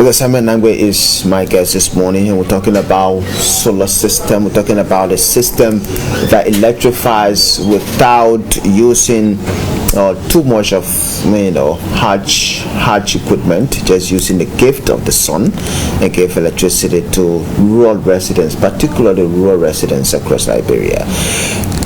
Because Samuel NAGBE is my guest this morning, and we're talking about solar system. We're talking about a system that electrifies without using too much of harsh equipment, just using the gift of the sun and give electricity to rural residents, particularly rural residents across Liberia.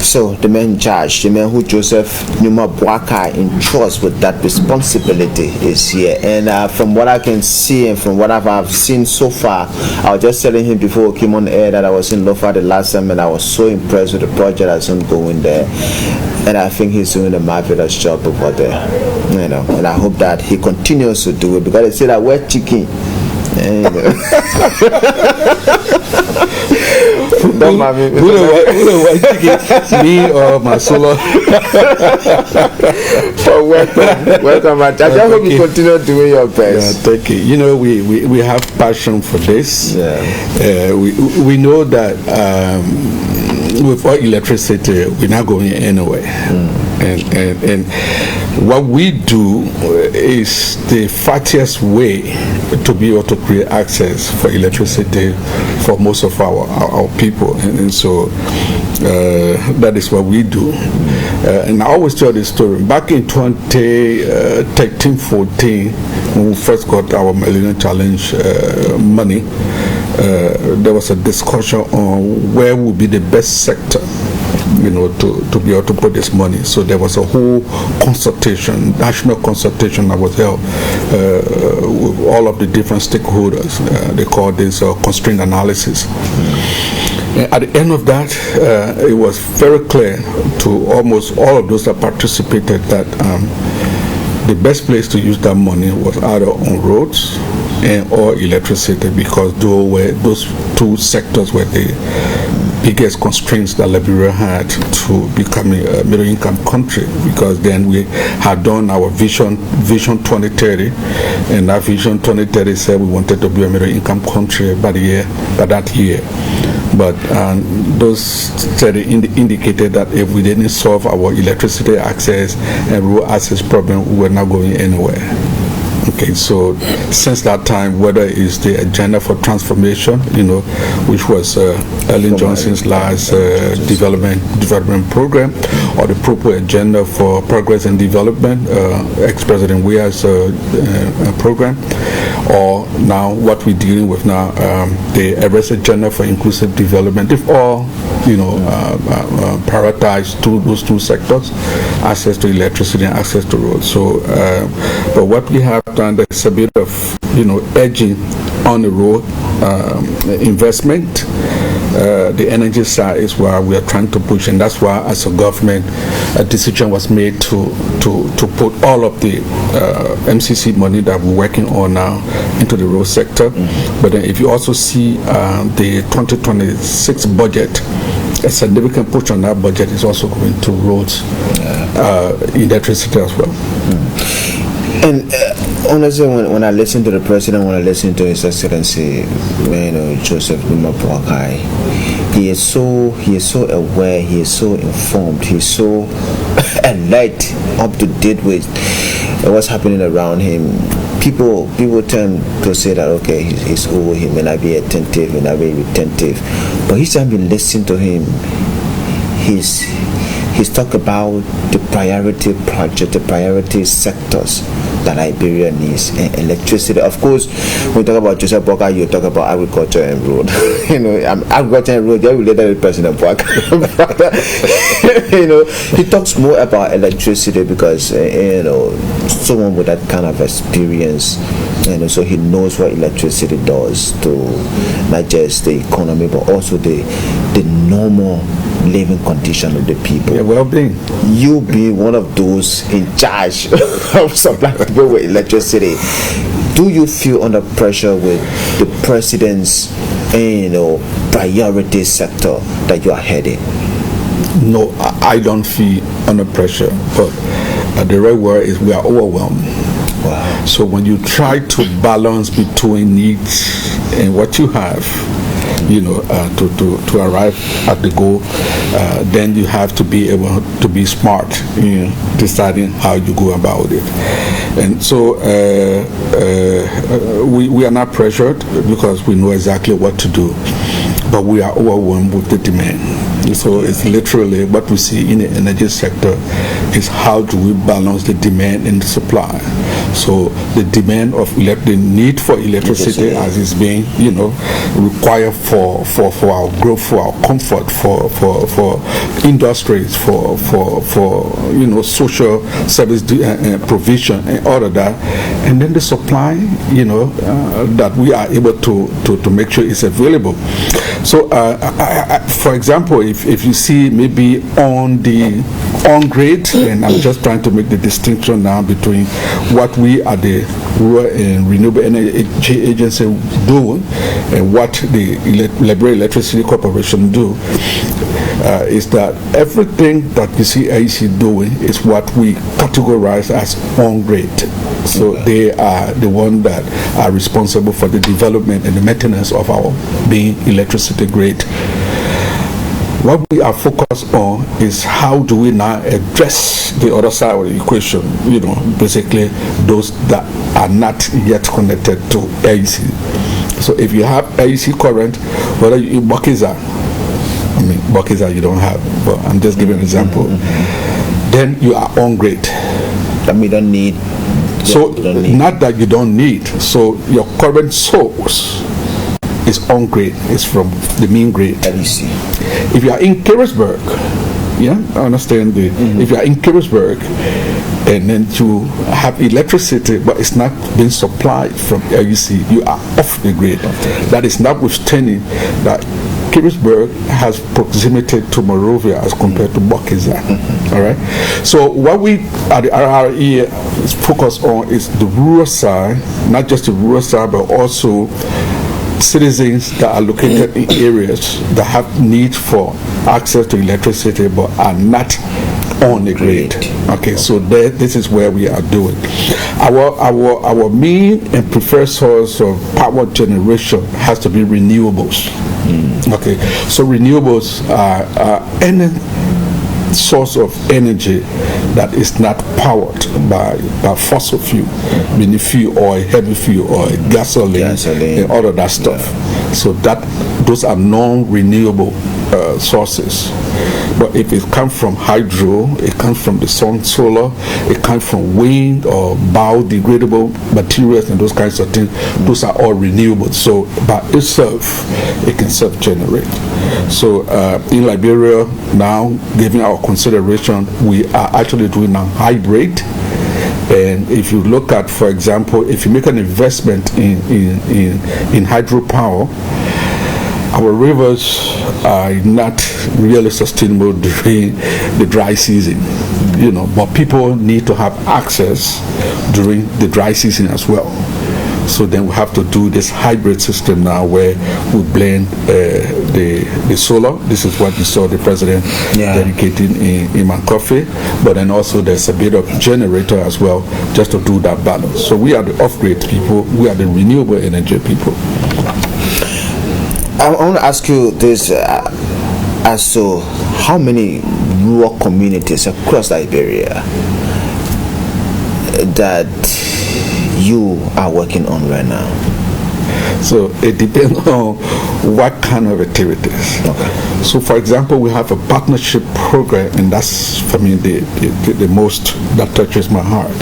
So the man in charge, the man who Joseph Numa Boakai entrusts with that responsibility is here. And from what I can see and from what I've seen so far, I was just telling him before we came on air that I was in Lofa the last time, and I was so impressed with the project that's ongoing there. And I think he's doing a marvelous job over there, and I hope that he continues to do it, because they say that we're chicken. Don't mind me. Who me or my solar? Welcome. I just hope you continue doing your best. Yeah, thank you. We have passion for this. Yeah. We know that with our electricity, we're not going anywhere. And what we do is the fastest way to be able to create access for electricity for most of our people, and so that is what we do. And I always tell this story. Back in 2013-14, when we first got our Millennium Challenge money, there was a discussion on where would be the best sector, to be able to put this money. So there was a whole consultation, national consultation that was held with all of the different stakeholders. They call this constraint analysis. At the end of that, it was very clear to almost all of those that participated that the best place to use that money was either on roads and or electricity, because those two sectors were the biggest constraints that Liberia had to becoming a middle-income country, because then we had done our vision 2030, and that vision 2030 said we wanted to be a middle-income country by that year. But those study indicated that if we didn't solve our electricity access and rural access problem, we were not going anywhere. Okay, so since that time, whether it's the agenda for transformation, which was Ellen Johnson's last development program, or the proper agenda for progress and development, ex-President Weah's program, or now what we're dealing with now, the arrest agenda for inclusive development, if all prioritize those two sectors, access to electricity and access to roads. So, but what we have done, there's a bit of edging on the road investment. The energy side is where we are trying to push, and that's why, as a government, a decision was made to put all of the MCC money that we're working on now into the road sector. But then if you also see the 2026 budget, a significant portion of that budget is also going to roads, electricity as well. And honestly, when I listen to the president, when I listen to His Excellency, Joseph Numa Boakai, he is so aware, he is so informed, he is so alert, up to date with what's happening around him. People tend to say that, okay, he's old, he may not be attentive, he may not be retentive, but each time you listen to him, he's talked about the priority project, the priority sectors that Liberia needs, and electricity. Of course, when you talk about Joseph Boakai, you talk about agriculture and road. Agriculture and road, they're related with President Boakai. He talks more about electricity because, someone with that kind of experience, so he knows what electricity does to not just the economy, but also the normal living condition of the people. Yeah, well-being. You be one of those in charge of supplying people with electricity. Do you feel under pressure with the president's, priority sector that you are heading? No, I don't feel under pressure, but the right word is we are overwhelmed. Wow. So when you try to balance between needs and what you have, to arrive at the goal. Then you have to be able to be smart in deciding how you go about it. And so we are not pressured because we know exactly what to do, but we are overwhelmed with the demand. So it's literally what we see in the energy sector is how do we balance the demand and the supply. So the demand of the need for electricity as is being, required for our growth, for our comfort, for industries, for social service provision and all of that, and then the supply, that we are able to make sure is available. So, for example, if you see maybe on the on-grade, and I'm just trying to make the distinction now between what we at the Rural and Renewable Energy Agency do and what the Liberia Electricity Corporation do, is that everything that you see AEC doing is what we categorize as on-grade. So they are the ones that are responsible for the development and the maintenance of our being electricity grid. What we are focused on is how do we now address the other side of the equation, basically those that are not yet connected to AEC. So if you have AEC current, whether you in Bokiza, Bokiza you don't have, but I'm just giving an example, then you are on grade. That we don't need. So not that you don't need, so your current source is on grade, it's from the mean grade. AEC. If you are in Carisburg, I understand if you are in Carisburg and then you have electricity but it's not being supplied from AEC, you are off the grid. That is notwithstanding that Carisburg has proximity to Monrovia as compared to Bokiza. All right. So what we at the RREA is focused on is the rural side, not just the rural side, but also citizens that are located in areas that have need for access to electricity but are not on the grid. Okay, so this is where we are doing. Our main and preferred source of power generation has to be renewables. Okay, so renewables are any source of energy that is not powered by fossil fuel, meaning fuel oil, heavy fuel oil, gasoline, and all of that stuff. So those are non-renewable sources. But if it comes from hydro, it comes from the sun, solar, it comes from wind or biodegradable materials and those kinds of things, those are all renewable. So by itself, it can self-generate. So in Liberia now, giving our consideration, we are actually doing a hybrid. And if you look at, for example, if you make an investment in hydropower, our rivers are not really sustainable during the dry season, but people need to have access during the dry season as well. So then we have to do this hybrid system now where we blend the solar. This is what you saw the president dedicating in Mankofe, but then also there's a bit of generator as well just to do that balance. So we are the off-grid people, we are the renewable energy people. I want to ask you this as to how many rural communities across Liberia that you are working on right now? So it depends on what kind of activities. Okay. So for example, we have a partnership program, and that's for me the most that touches my heart,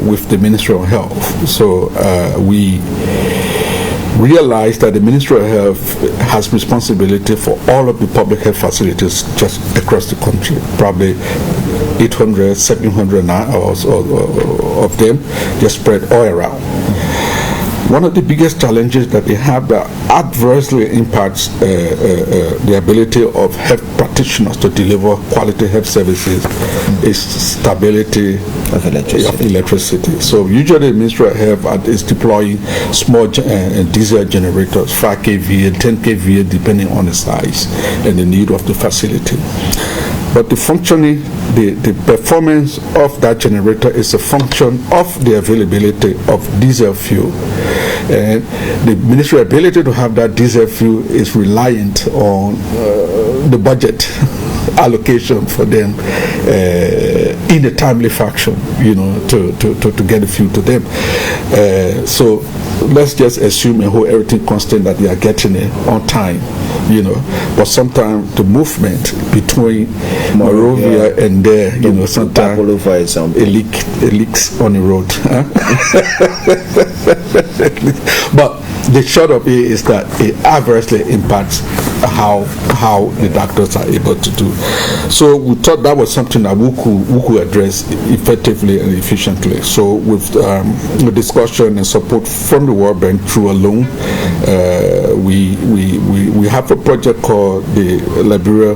with the Ministry of Health. So we realize that the Ministry of Health has responsibility for all of the public health facilities just across the country, probably 800, 700 of them just spread all around. One of the biggest challenges that they have that adversely impacts the ability of health practitioners to deliver quality health services is stability of electricity. So usually the Ministry of Health is deploying small diesel generators, 5 kVA, 10 kVA, depending on the size and the need of the facility. But the functioning, the performance of that generator is a function of the availability of diesel fuel. And the ministry ability to have that diesel fuel is reliant on the budget allocation for them in a timely fashion, to get the fuel to them. So let's just assume and hold everything constant that they are getting it on time, but sometimes the movement between Monrovia and there, sometimes it leaks on the road. But the short of it is that it adversely impacts how the doctors are able to do. So we thought that was something that we could address effectively and efficiently. So with the discussion and support from the World Bank through a loan, we have a project called the Liberia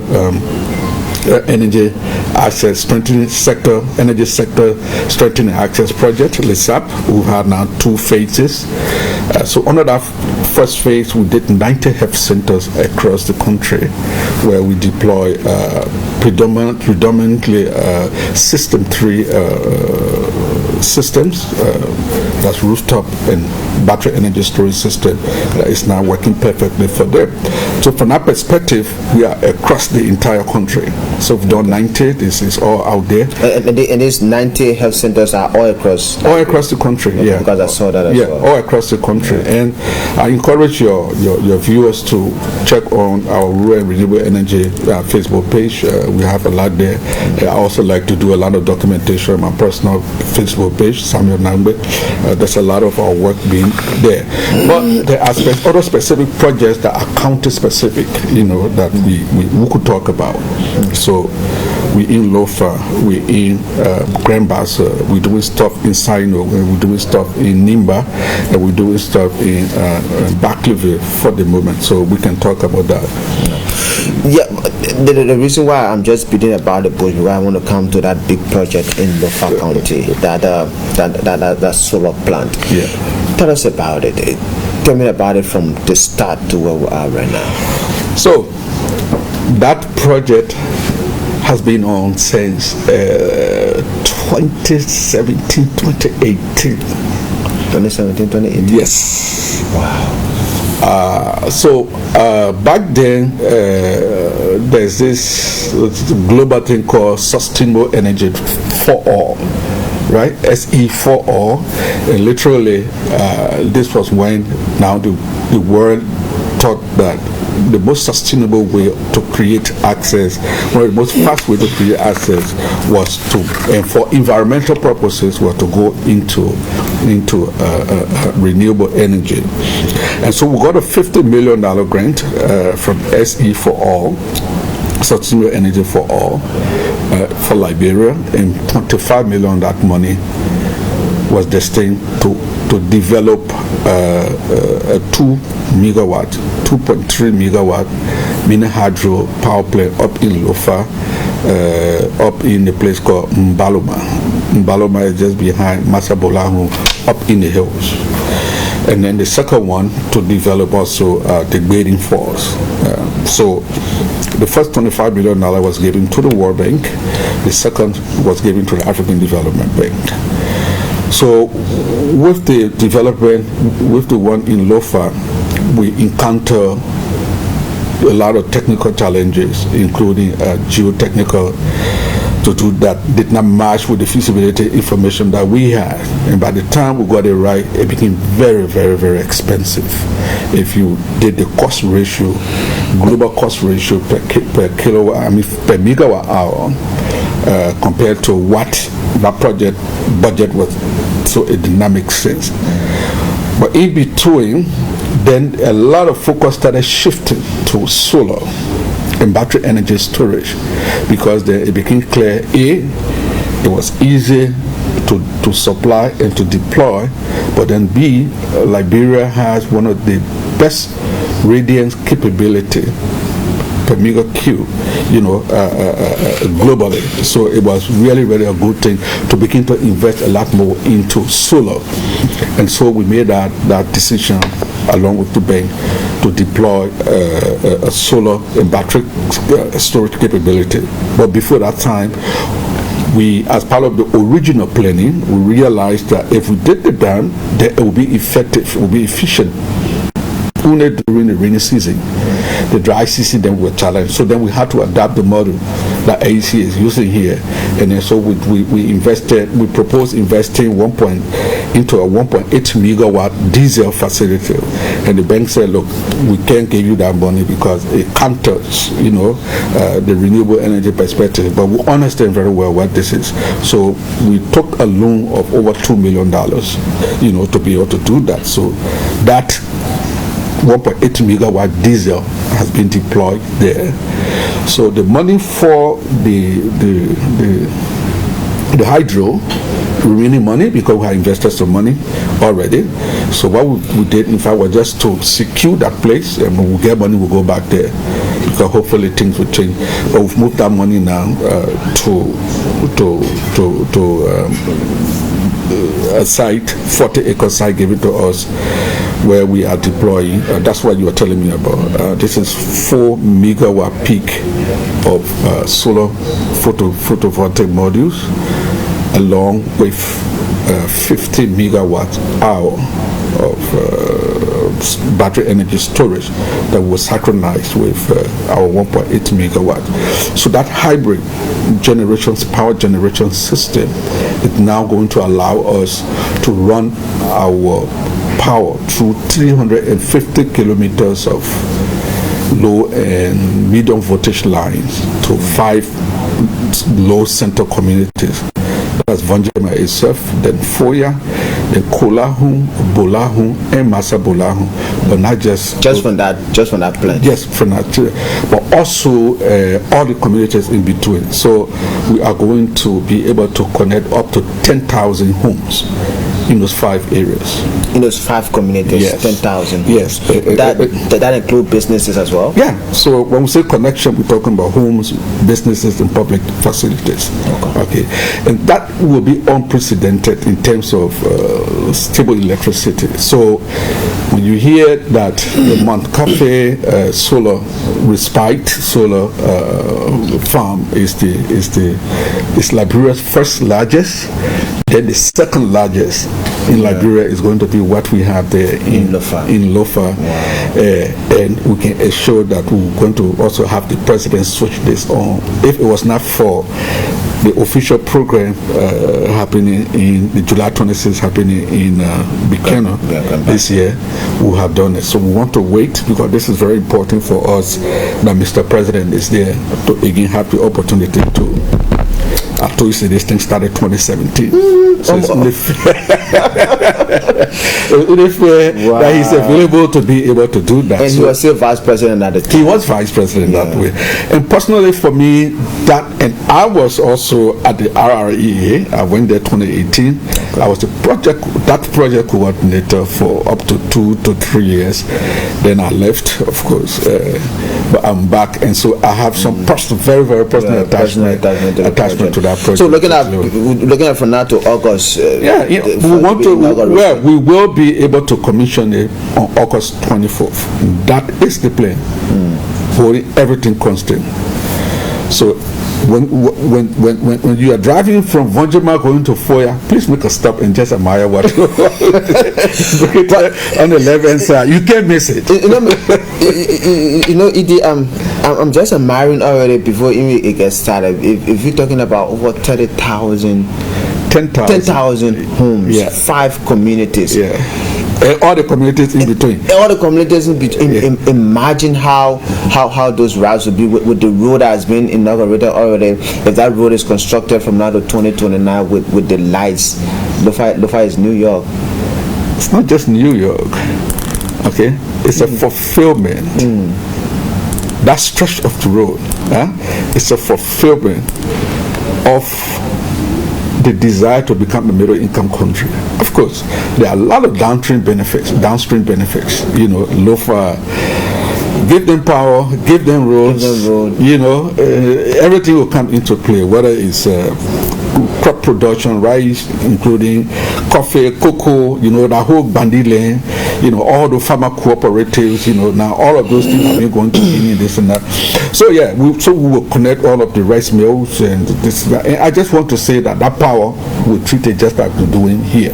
Energy Access Strengthening Sector, Energy Sector Strengthening Access Project, LISAP. We've had now 2 phases. So under that first phase, we did 90 health centers across the country where we deploy predominantly System 3 systems, that's rooftop and battery energy storage system that is now working perfectly for them. So from that perspective, we are across the entire country. So we've done 90, this is all out there. And these 90 health centers are all across the country, yeah. Because I saw that as well. All across the country. Yeah. And I encourage your viewers to check on our Rural and Renewable Energy Facebook page. We have a lot there. I also like to do a lot of documentation on my personal Facebook page, Samuel NAGBE. There's a lot of our work being there. But there are other specific projects that are county specific, that we could talk about. So we in Lofa, we in Grand Bassa, we're doing stuff in Sino, we're doing stuff in Nimba, and we're doing stuff in Backleville for the moment. So we can talk about that. Yeah, the reason why I'm just beating about the bush, why I want to come to that big project in Lofa County, that solar plant. Yeah. Tell us about it. Tell me about it from the start to where we are right now. So that project has been on since 2017, 2018. 2017, 2018? Yes. Wow. So back then, there's this global thing called Sustainable Energy for All, right? SE for All. And literally, this was when now the world thought that the most sustainable way to create access, one of the most fast way to create access was to, and for environmental purposes, was to go into renewable energy. And so we got a $50 million grant from SE for All, Sustainable Energy for All, for Liberia, and $25 million that money was destined to develop a 2.3 megawatt mini hydro power plant up in Lofa, up in a place called Mbaloma. Mbaloma is just behind Masabolahu, up in the hills. And then the second one to develop also the grading force. So the first $25 million was given to the World Bank. The second was given to the African Development Bank. So with the development, with the one in Lofa, we encounter a lot of technical challenges, including geotechnical, to do that did not match with the feasibility information that we had. And by the time we got it right, it became very, very, very expensive. If you did the cost ratio, global cost ratio per megawatt hour, compared to what that project budget was, so it did not make sense. But in between, then a lot of focus started shifting to solar and battery energy storage, because then it became clear, A, it was easy to supply and to deploy, but then B, Liberia has one of the best radiance capability per mega Q, globally. So it was really, really a good thing to begin to invest a lot more into solar. And so we made that decision along with the bank to deploy a solar and battery storage capability. But before that time, we, as part of the original planning, we realized that if we did the dam, then it will be effective, it will be efficient. Only during the rainy season. The dry season then we were challenged. So then we had to adapt the model that AEC is using here. And then so we proposed investing into a 1.8 megawatt diesel facility. And the bank said, look, we can't give you that money because it can't touch, the renewable energy perspective. But we understand very well what this is. So we took a loan of over $2 million, to be able to do that. So that 1.8 megawatt diesel has been deployed there. So the money for the hydro, remaining money, because we have invested some money already. So what we did, in fact, was just to secure that place, and when we get money, we'll go back there, because hopefully things will change. But we've moved that money now a site, 40-acre site given to us, where we are deploying. That's what you were telling me about. This is 4 megawatt peak of solar photovoltaic modules, along with 50 megawatt hour of battery energy storage that was synchronized with our 1.8 megawatt. So that hybrid power generation system is now going to allow us to run our power through 350 kilometers of low and medium voltage lines to 5 low center communities. That's Vanjema itself, then Foya, then Kolahun, Bolahun, and Masabolahun, but not just from that plant. Yes, from that, but also all the communities in between. So we are going to be able to connect up to 10,000 homes in those 5 areas. In those 5 communities, yes. 10,000. Yes. That include businesses as well? Yeah. So when we say connection, we're talking about homes, businesses, and public facilities. Okay. And that will be unprecedented in terms of stable electricity. So when you hear that the Mount Cafe solar farm is Liberia's first largest, then the second largest in Liberia is going to be what we have there in Lofa. Wow. And we can assure that we're going to also have the president switch this on. If it was not for the official program happening in the July 26th happening in Bikeno this year, we have done it. So we want to wait, because this is very important for us that Mr. President is there to again have the opportunity to. I told you this thing started 2017. So it's only fair that he's available to be able to do that. And he was still vice president at the time. He was vice president that way. And personally for me, and I was also at the RREA. I went there 2018. I was the project coordinator for up to 2 to 3 years. Then I left, of course, but I'm back, and so I have some very, very personal attachment to that project. So looking at from now to August. We will be able to commission it on August 24th. That is the plan. Holding everything constant. So when you are driving from Vanjema going to Foya, please make a stop and just admire what on the left-hand side. You can't miss it. Edie, I'm just admiring already before even it gets started. If you're talking about over 10,000 homes, 5 communities. Yeah. And all the communities in between. Imagine how those routes would be with the road that has been inaugurated already. If that road is constructed from now to 2029 with the lights, Lofa is New York. It's not just New York. Okay, it's a fulfillment. That stretch of the road, it's a fulfillment of the desire to become a middle income country. Of course, there are a lot of downstream benefits. Lofa, give them power, give them roads, everything will come into play, whether it's crop production, rice, including coffee, cocoa, that whole bandy lane. all the farmer cooperatives, now all of those things have been going to be in this and that. So yeah, we will connect all of the rice mills and this. And I just want to say that power we treat it just like we're doing here.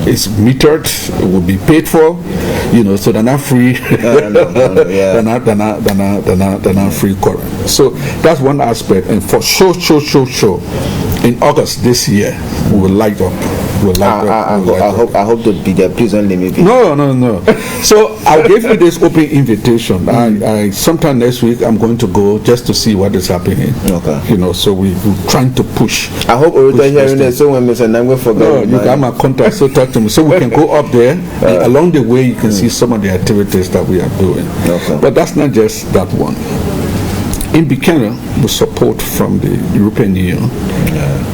It's metered, it will be paid for, so they're not free. They're not free current. So that's one aspect. And for sure, in August this year, we will light up. I hope to be there. Please don't let me be. No. So I'll give you this open invitation. I sometime next week I'm going to go just to see what is happening. Okay. So we're trying to push. I hope Orita hearing this. So when Mr. Nangwe forgot. You got my contact. So talk to me. So we can go up there. And along the way, you can see some of the activities that we are doing. Okay. But that's not just that one. In Buchanan, with support from the European Union,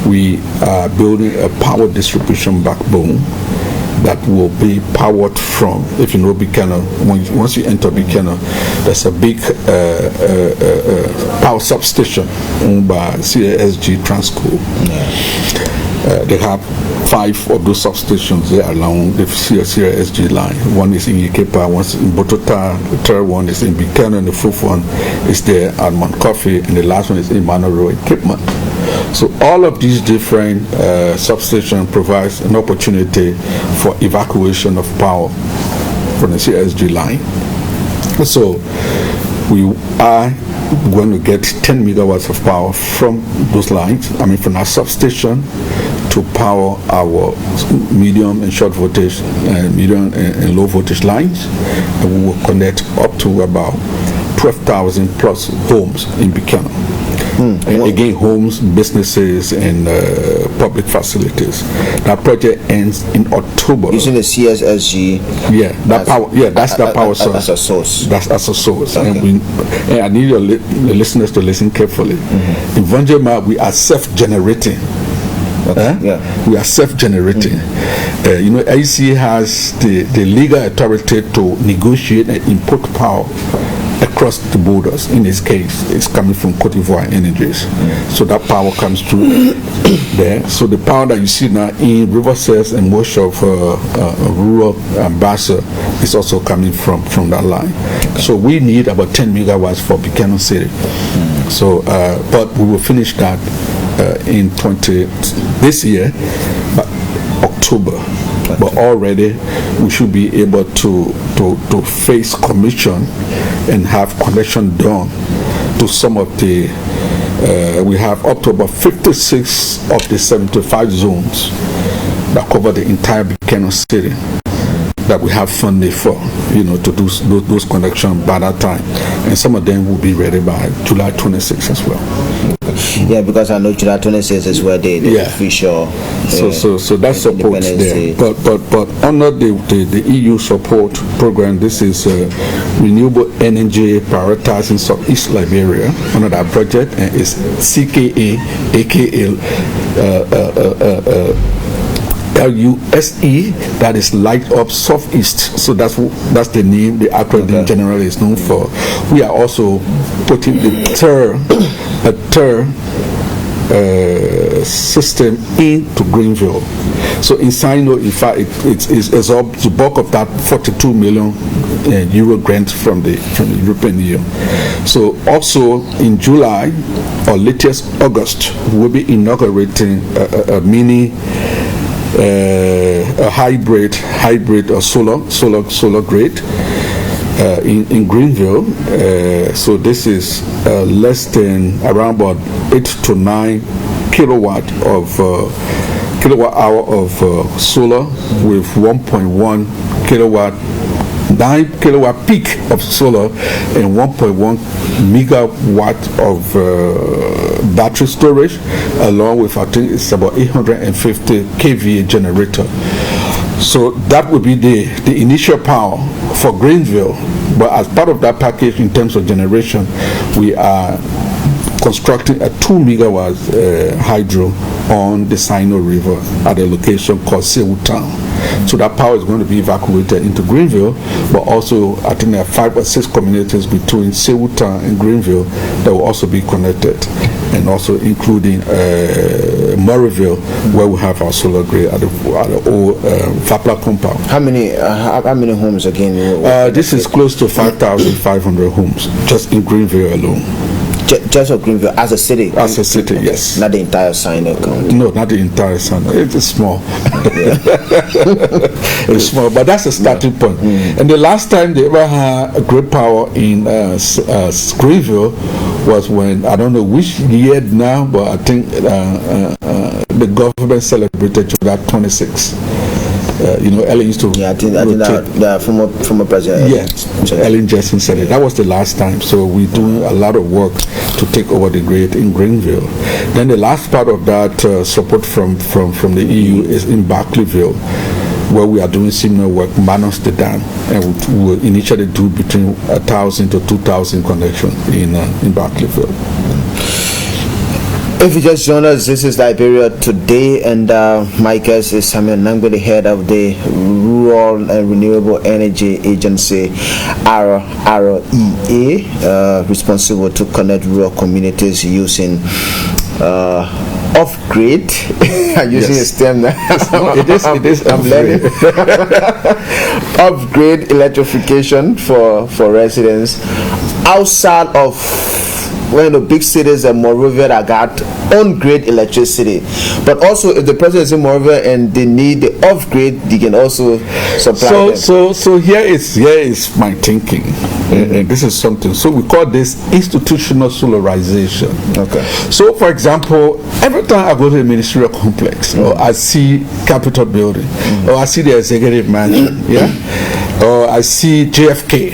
we are building a power distribution backbone that will be powered from, if you know Buchanan, once you enter Buchanan, there's a big power substation owned by CASG Transco. They have 5 of those substations there along the CASG line. One is in Ikepa, one is in Botota, the third one is in Buchanan, the fourth one is there at Mount Coffee, and the last one is in Manoro Equipment. So all of these different substations provides an opportunity for evacuation of power from the CASG line. So we are going to get 10 megawatts of power from those lines, from our substation to power our medium and short voltage, medium and low voltage lines. And we will connect up to about 12,000 plus homes in Buchanan. And again, homes, businesses, and public facilities. That project ends in October. Using the CSSG. That's the power source. As a source. That's as a source. Okay. And I need the listeners to listen carefully. In Vonjema, we are self-generating. We are self-generating. IC has the legal authority to negotiate and import power across the borders. In this case, it's coming from Cote d'Ivoire Energies. So that power comes through there. So the power that you see now in Riverside and most of rural Bassa is also coming from that line. So we need about 10 megawatts for Buchanan City. So, but we will finish that in this year, but October. But already we should be able to face commission and have connection done to some of the we have up to about 56 of the 75 zones that cover the entire Buchanan City that we have funding for, to do those connections by that time. And some of them will be ready by July 26 as well. Yeah, because I know July 26 is where the official. So that support there. But under the EU support program, this is renewable energy prioritizing Southeast Liberia. Under that project, and it's CKA, aka LUSE, that is Light Up Southeast. So that's the name, the acronym generally is known for. We are also putting the third system into Greenville. So in Sino, in fact, it's absorbed the bulk of that 42 million euro grant from the European Union. So also in July or latest August, we'll be inaugurating a mini a hybrid or solar grid in Greenville. So this is less than around about 8 to 9 kilowatt hour of solar with 1.1 kilowatt 9 kilowatt peak of solar and 1.1 megawatt of battery storage, along with, I think it's about 850 kVA generator. So that would be the initial power for Greenville. But as part of that package, in terms of generation, we are constructing a 2 megawatts hydro on the Sino River at a location called Sewu Town. So that power is going to be evacuated into Greenville, but also I think there are 5 or 6 communities between Sewu Town and Greenville that will also be connected, and also including Morriville, where we have our solar grid at the old Fapla compound. How many homes again? This is close to 5,500 homes just in Greenville alone. Just of Greenville as a city? As a city, yes. Not the entire Sinai County? No, not the entire Sinai. It's small. It's small, but that's a starting point. And the last time they ever had a grid power in Greenville was when, I don't know which year now, but I think the government celebrated July 26. Ellen used to. Yeah, I think that former president. Yeah, Ellen Jackson said it. That was the last time. So we're doing a lot of work to take over the grid in Greenville. Then the last part of that support from the EU is in Barclayville, where we are doing similar work, minus the dam, and we will initially do between 1,000 to 2,000 connections in Barclayville. If you just joined us, this is Liberia Today, and my guest is Samuel NAGBE, the head of the Rural and Renewable Energy Agency, RREA, responsible to connect rural communities using off-grid. I'm using a stem now. It is. I'm learning. Off-grid electrification for residents outside of one of the big cities in Monrovia that got on-grid electricity. But also, if the person is in Monrovia and they need the off-grid, they can also supply them. So here is my thinking, and this is something. So we call this institutional solarization. Okay. So, for example, every time I go to the ministerial complex, or I see Capitol building, or I see the executive mansion, or I see JFK,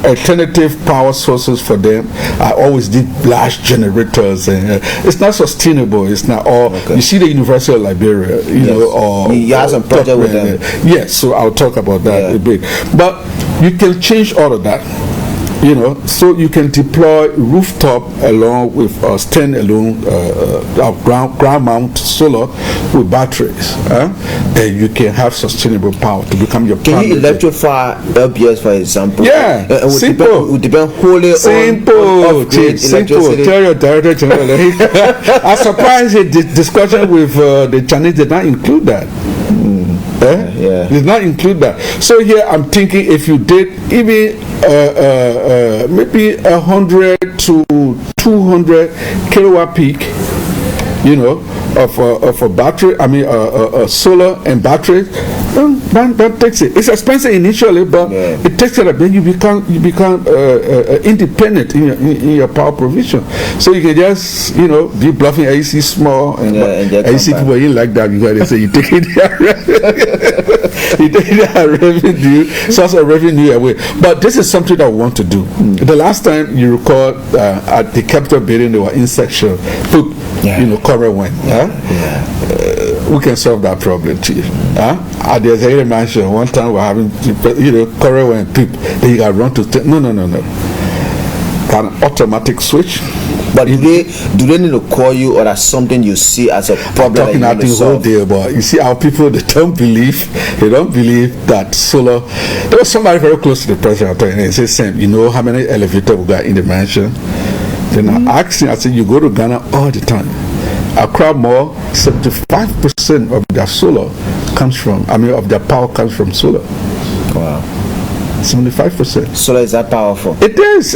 alternative power sources for them. I always did large generators, and it's not sustainable. It's not all. Okay. You see the University of Liberia, or you have some project with them. Yes, so I'll talk about that a bit. But you can change all of that. So you can deploy rooftop along with standalone ground mount solar with batteries, and you can have sustainable power to become your. Can you electrify LBS, for example? Yeah, simple. Would depend wholly on off-grid electricity. Tell your director general. I'm surprised the discussion with the Chinese did not include that. Did not include that. So here I'm thinking, if you did even maybe 100 to 200 kilowatt peak, of a battery. I mean, solar and battery. That takes it. It's expensive initially, but it takes it. Then you become independent in your power provision. So you can just be bluffing AC small and AC people ain't like that because they say you take it their revenue, source of revenue away. But this is something that we want to do. The last time you recall at the Capitol building, there were insects, cover one. We can solve that problem too. At the executive mansion, one time we're having, cover one peep, then you can run to no. An automatic switch. But do they need to call you, or that's something you see as a problem? I'm talking out the whole day, but you see our people, they don't believe that solar. There was somebody very close to the president and he said, Sam, you know how many elevators we got in the mansion? Then I asked him, I said, you go to Ghana all the time. Accra Mall, 75% of their solar comes from, of their power comes from solar. Wow. 75%. Solar is that powerful? It is.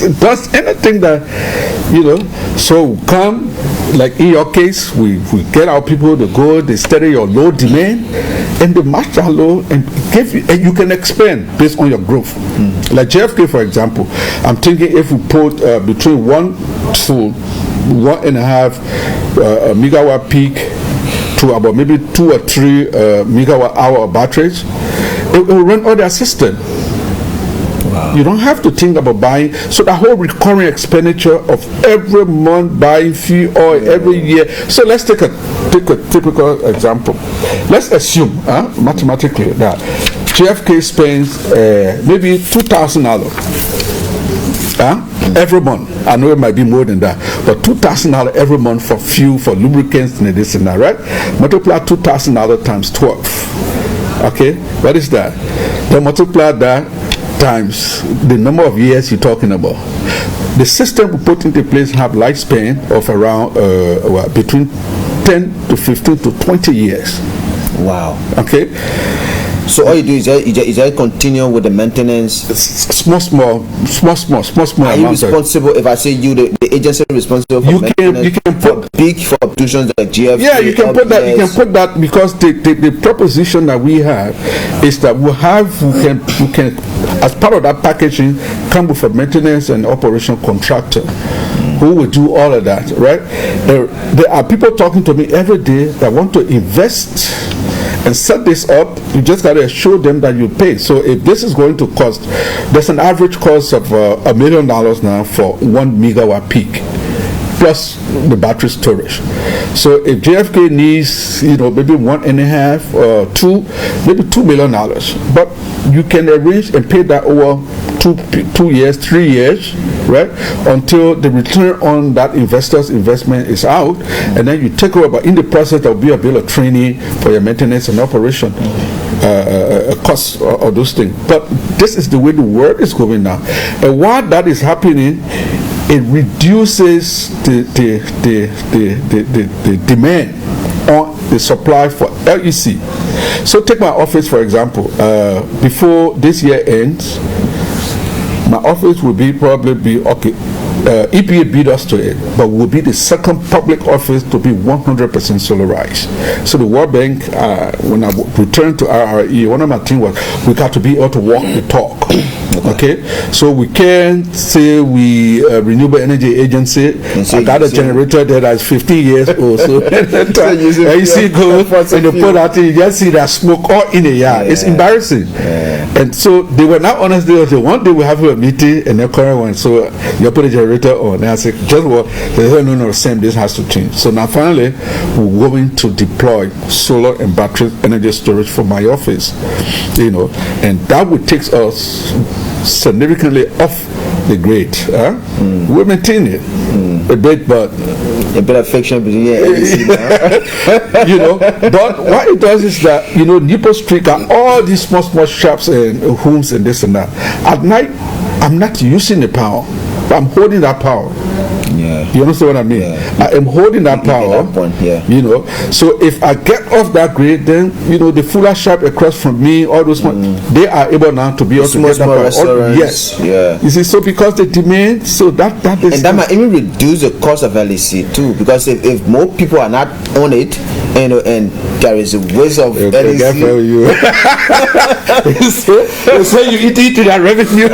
It does anything that, So come, like in your case, we get our people to go, they study your low demand, and they match that low and give you, and you can expand based on your growth. Like JFK, for example, I'm thinking if we put between 1 to 1.5 megawatt peak to about maybe 2 or 3 megawatt hour batteries, it will run all their system. Wow. You don't have to think about buying. So the whole recurring expenditure of every month buying fuel oil every year. So let's take a typical example. Let's assume mathematically that JFK spends maybe $2,000 every month. I know it might be more than that, but $2,000 every month for fuel, for lubricants, and this and that, right? Multiply $2,000 times 12. Okay, what is that? Then multiply that times the number of years you're talking about. The system we put into place have lifespan of around between 10 to 15 to 20 years. Wow. Okay. So all you do is just continue with the maintenance. Small. Are you responsible? If I say you, the agency responsible for maintenance, you can put big for obstructions like GFK. Yeah, you can put that. You can put that because the proposition that we have is that we can as part of that packaging come with a maintenance and operation contractor who will do all of that. Right? There are people talking to me every day that want to invest and set this up. You just got to show them that you pay. So if this is going to cost, there's an average cost of $1 million now for 1 megawatt peak, plus the battery storage. So if JFK needs, maybe 1.5 or 2, maybe $2 million, but you can arrange and pay that over 2 years, 3 years, right? Until the return on that investor's investment is out, and then you take over. But in the process, there will be a bill of training for your maintenance and operation costs of those things. But this is the way the world is going now. And while that is happening, it reduces the demand on the supply for LEC. So take my office for example. Before this year ends, my office will probably be okay. EPA beat us to it, but will be the second public office to be 100% solarized. So the World Bank, when I returned to RREA, one of my things was we got to be able to walk the talk. Okay, so we can't say we renewable energy agency. I got a generator that is 15 years old. So you see, go and you put out, you just see that smoke all in the yard. It's embarrassing. And so they were not honest. They said, one day we have a meeting and the current one. So you put a generator on. And I said, just what? They said, no, Sam, this has to change. So now finally, we're going to deploy solar and battery energy storage for my office. And that would take us significantly off the grid. We maintain it a bit, but a bit of friction between but what it does is that Newport Street got all these small shops and homes and this and that. At night, I'm not using the power, but I'm holding that power. You understand what I mean? I am holding that power. So if I get off that grid, then the fuller shop across from me, all those they are able now to be able to get that power. Yes. You see, so because the demand, so that is, and that might even reduce the cost of LEC too, because if more people are not on it, and there is a waste of LEC. So you eat that revenue.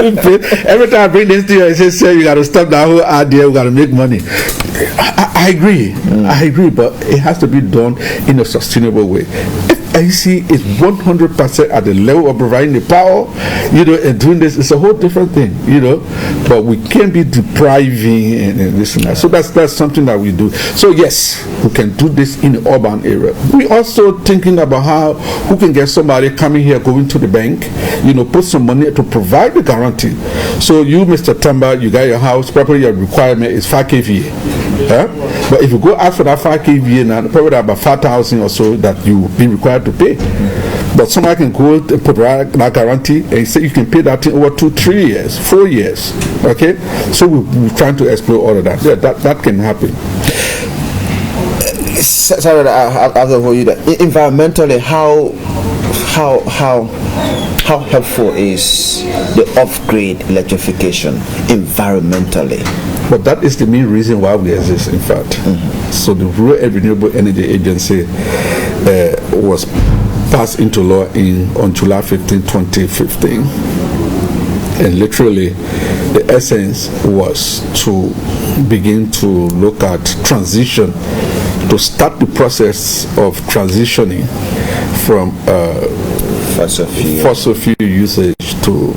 Every time I bring this to you, I say, sir, you got to stop that whole idea. We got to make money. I agree. I agree, but it has to be done in a sustainable way. If AC is 100% at the level of providing the power, and doing this, it's a whole different thing, But we can't be depriving and this and that. So that's something that we do. So yes, we can do this in the urban area. We also thinking about who can get somebody coming here, going to the bank, put some money to provide the guarantee. So you, Mr. Tamba, you got your house, probably your requirement is 5 kVA. But if you go ask for that 5 kVA now, probably about 5,000 or so that you will be required to pay. But somebody can go and provide that guarantee and say you can pay that thing over 2, 3 years, 4 years. Okay, so we're trying to explore all of that. Yeah, that can happen. Sorry, I have to hold you there. Environmentally, how helpful is the off-grid electrification environmentally? But that is the main reason why we exist, in fact. So the Rural and Renewable Energy Agency was passed into law on July 15, 2015. And literally, the essence was to begin to look at transition, to start the process of transitioning from fossil fuel usage to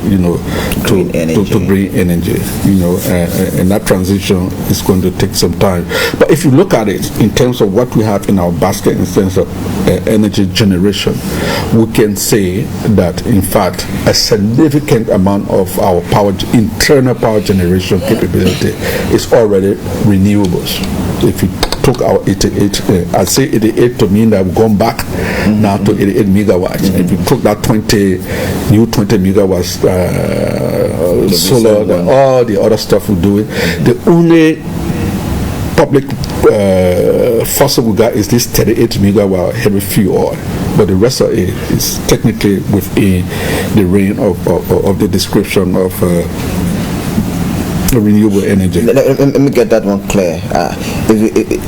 green energy, and that transition is going to take some time. But if you look at it in terms of what we have in our basket in terms of energy generation, we can say that in fact a significant amount of our internal power generation capability is already renewables. If you took our 88, I say 88 to mean that we've gone back now to 88 megawatts. If you took that 20 megawatts solar, all the other stuff we do it. The only public fossil we got is this 38 megawatt heavy fuel oil, but the rest of it is technically within the range of the description of renewable energy. Let me get that one clear.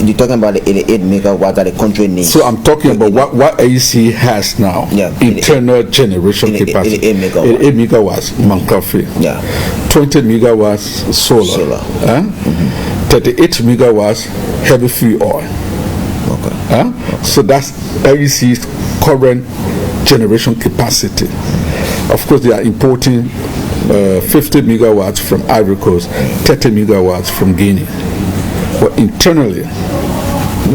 You're talking about the 88 megawatt that the country needs. So I'm talking about what AEC has now. Yeah. Internal generation capacity. 88 megawatts Mankafi. Yeah. 20 megawatts solar. 38 megawatts heavy fuel oil. Okay. So that's AEC's current generation capacity. Of course, they are importing 50 megawatts from Ivory Coast, 30 megawatts from Guinea. But internally,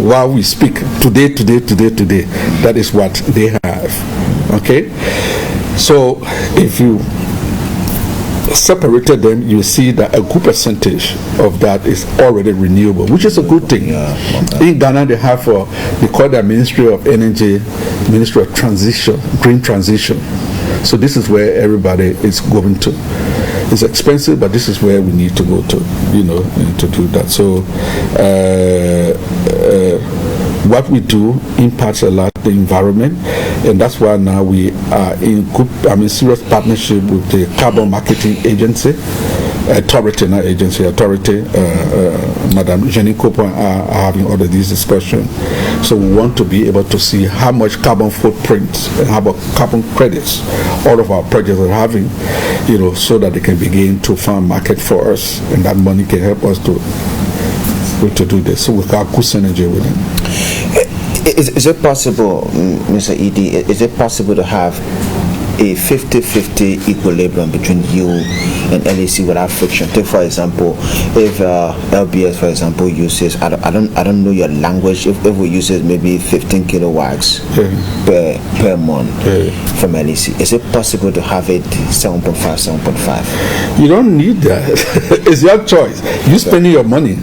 while we speak today, that is what they have. Okay? So if you separated them, you see that a good percentage of that is already renewable, which is a good thing. Yeah, okay. In Ghana, they have they call their Ministry of Energy, Ministry of Transition, Green Transition. So this is where everybody is going to. It's expensive, but this is where we need to go to, to do that. So what we do impacts a lot the environment, and that's why now we are in serious partnership with the Carbon Marketing Agency, Authority, Madam Jenny Cooper are having all of these discussions. So we want to be able to see how much carbon footprints and how about carbon credits all of our projects are having, so that they can begin to find market for us, and that money can help us to do this. So we got good synergy with them. Is it possible, Mr. E.D., is it possible to have a 50-50 equilibrium between you and LEC without friction? Take for example, if LBS, for example, uses I don't know your language. If we uses maybe 15 kilowatts per month from LEC, is it possible to have it 7.5? You don't need that. It's your choice. You spending your money.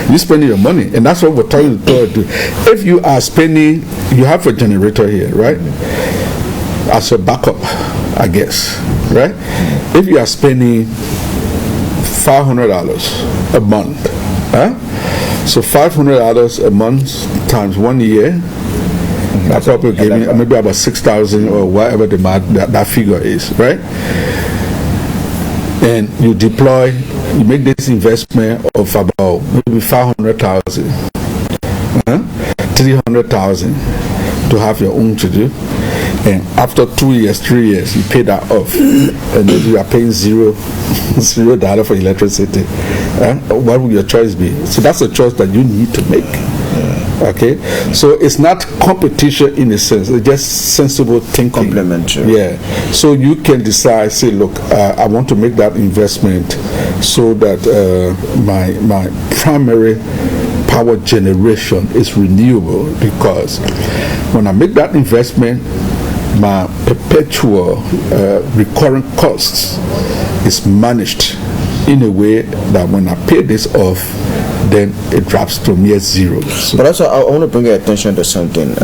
You spending your money, and that's what we're trying to do. If you are spending, you have a generator here, right? As a backup, I guess, right? If you are spending $500 a month, so $500 a month times 1 year, that probably gave me maybe about 6,000 or whatever that figure is, right? And you make this investment of about maybe 500,000, 300,000 to have your own to do. And after 2 years, 3 years, you pay that off, and then you are paying $0 for electricity. What would your choice be? So that's a choice that you need to make. Okay, so it's not competition in a sense; it's just sensible thinking. Complementary. Yeah. So you can decide. Say, look, I want to make that investment so that my primary power generation is renewable, because when I make that investment, my perpetual recurrent costs is managed in a way that when I pay this off, then it drops to near zero. So but also, I want to bring your attention to something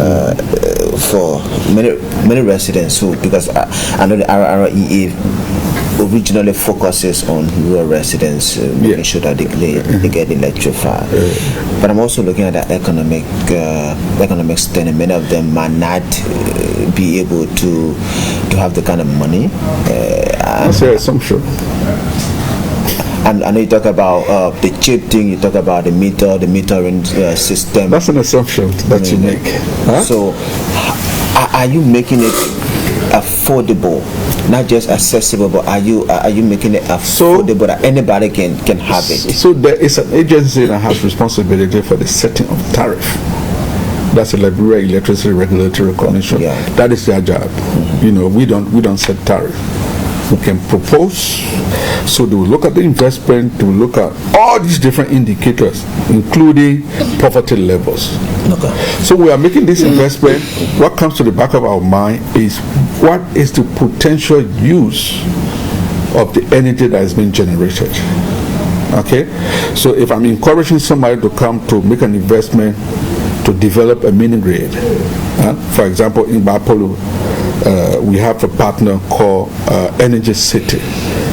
for many residents who, because I know the RREA originally focuses on rural residents, making sure that they get electrified. But I'm also looking at the economic standing. Many of them might not be able to have the kind of money. That's your assumption. And I know you talk about the chip thing, you talk about the metering system. That's an assumption that you make. Huh? So, are you making it affordable, not just accessible, but are you making it affordable that anybody can have it? So there is an agency that has responsibility for the setting of tariff. That's the RREA, Electricity Regulatory Commission. Yeah. That is their job. We don't set tariff. We can propose. So they will look at the investment, they will look at all these different indicators, including poverty levels. Okay. So we are making this investment. What comes to the back of our mind is, what is the potential use of the energy that has been generated? Okay, so if I'm encouraging somebody to come to make an investment to develop a mini grid, for example, in Bapolo, we have a partner called Energy City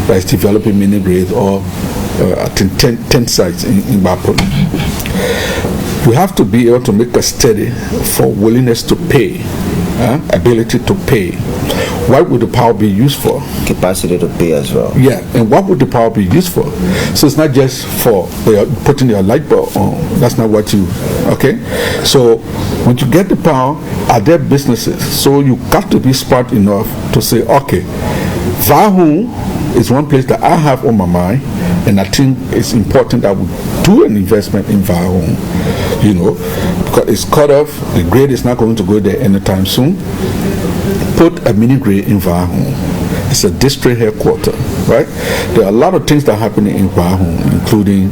that is developing mini grids, or I think 10 sites in Bapolo. We have to be able to make a study for willingness to pay, ability to pay. What would the power be used for? Capacity to pay as well. Yeah, and what would the power be used for? So it's not just for putting your light bulb on. That's not what you, okay? So when you get the power, are there businesses? So you got to be smart enough to say, okay, Vahun is one place that I have on my mind, and I think it's important that we do an investment in Vahun, because it's cut off, the grid is not going to go there anytime soon. Put a mini grid in Vahun. It's a district headquarters, right? There are a lot of things that are happening in Vahun, including,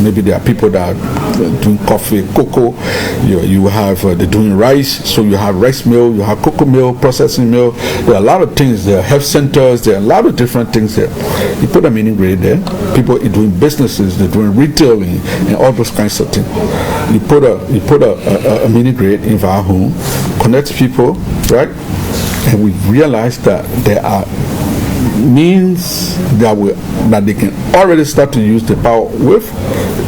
maybe there are people that are doing coffee, cocoa. You have, they're doing rice, so you have rice mill, you have cocoa mill, processing mill. There are a lot of things. There are health centers. There are a lot of different things there. You put a mini grid there. People are doing businesses. They're doing retailing and all those kinds of things. You put a mini grid in Vahun, connects people, right? And we realize that there are means that they can already start to use the power with,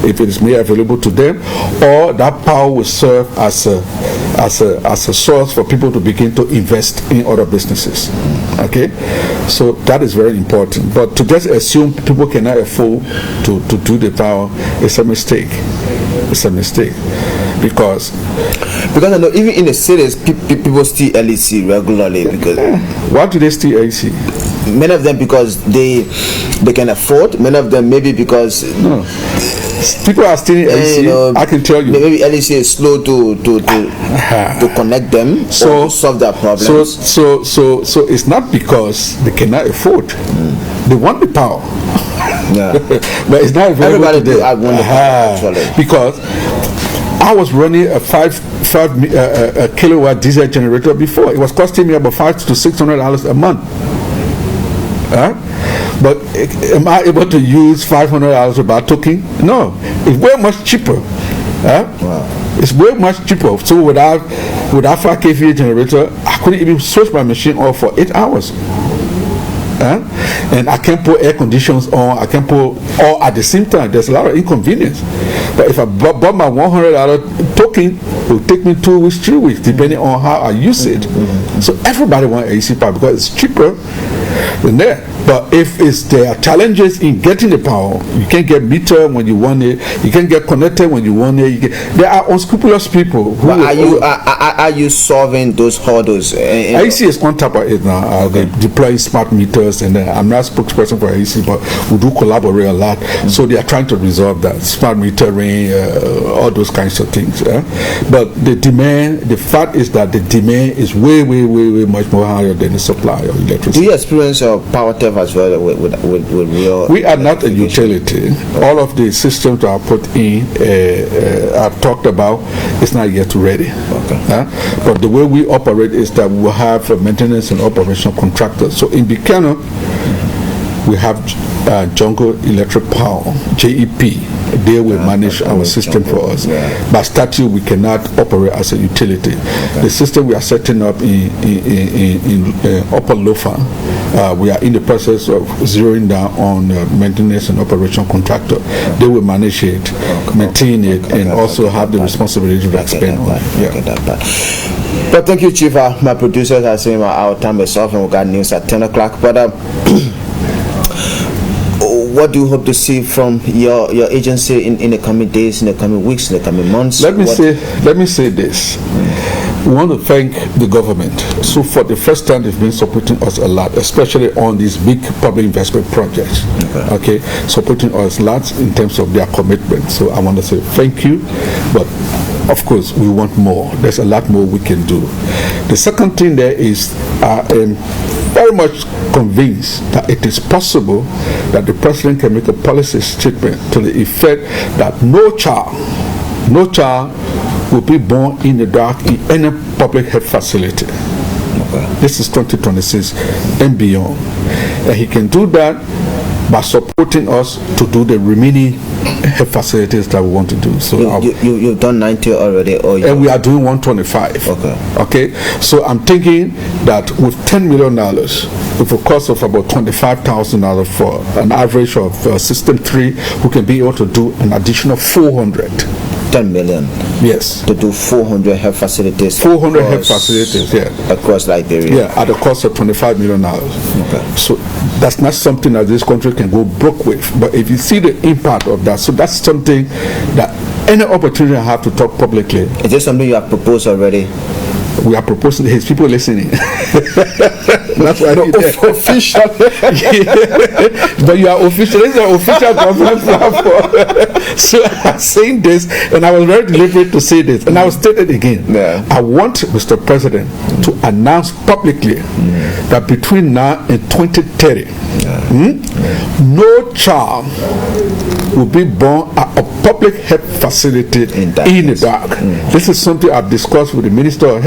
if it is made available to them, or that power will serve as a source for people to begin to invest in other businesses. Okay, so that is very important. But to just assume people cannot afford to do the power is a mistake. It's a mistake. Because I know even in the cities, people steal LEC regularly. Because why do they steal LEC? Many of them because they can afford. Many of them maybe because people are stealing LEC. I can tell you. Maybe LEC is slow to connect them or to solve their problems. So it's not because they cannot afford. They want the power. Yeah, but it's not available. Everybody to them. I want the power, actually. Because I was running a 5 kilowatt diesel generator before. It was costing me about $500 to $600 a month. But am I able to use $500 without token? No, it's way much cheaper. Wow. It's way much cheaper. So without 5 kVA generator, I couldn't even switch my machine off for 8 hours. And I can't put air conditions on. I can't put all at the same time. There's a lot of inconvenience. But if I bought my $100 token, it will take me 2 weeks, 3 weeks, depending on how I use it. So everybody wants AC power because it's cheaper than that. But if there are challenges in getting the power, you can't get meter when you want it. You can't get connected when you want it. There are unscrupulous people. Are you solving those hurdles? AC is on top of it now. They deploy smart meters, and I'm not a spokesperson for AC, but we do collaborate a lot. So they are trying to resolve that smart metering, all those kinds of things. But the fact is that the demand is way much more higher than the supply of electricity. Do you experience power theft as well with real? We are not a utility. All of the systems that are put in, I've talked about, it's not yet ready. Okay. But the way we operate is that we will have a maintenance and operation contractors. So in Buchanan, we have Jungle Electric Power, JEP. They will manage our system for us. Yeah. By statute, we cannot operate as a utility. Okay. The system we are setting up in Upper Lofa, we are in the process of zeroing down on maintenance and operation contractor. Okay. They will manage it, maintain it, and also have the responsibility to expand on it. But thank you, Chief. My producers are saying our time is off and we got news at 10 o'clock. But what do you hope to see from your agency in the coming days, in the coming weeks, in the coming months? Let me say this. We want to thank the government. So for the first time, they've been supporting us a lot, especially on these big public investment projects. Okay, supporting us a lot in terms of their commitment. So I want to say thank you, but of course we want more. There's a lot more we can do. The second thing there is I am very much convinced that it is possible that the president can make a policy statement to the effect that no child will be born in the dark in any public health facility. This is 2026 and beyond. And he can do that by supporting us to do the remaining health facilities that we want to do. So you've done 90 already, or and we are doing 125. Okay. So I'm thinking that with $10 million, with a cost of about $25,000 for an average of System 3, we can be able to do an additional 400. 10 million. Yes. To do 400 health facilities. 400 health facilities, yeah. Across Liberia. Yeah, at a cost of $25 million. Okay. So that's not something that this country can go broke with. But if you see the impact of that, so that's something that any opportunity I have to talk publicly. Is this something you have proposed already? We are proposing. His people listening. That's why official. But you are official. This is an official government platform. So I'm saying this, and I was very deliberate to say this, and I will state it again. Yeah. I want Mr. President to announce publicly that between now and 2030, no child will be born at a public health facility in the dark. This is something I've discussed with the Minister of Health.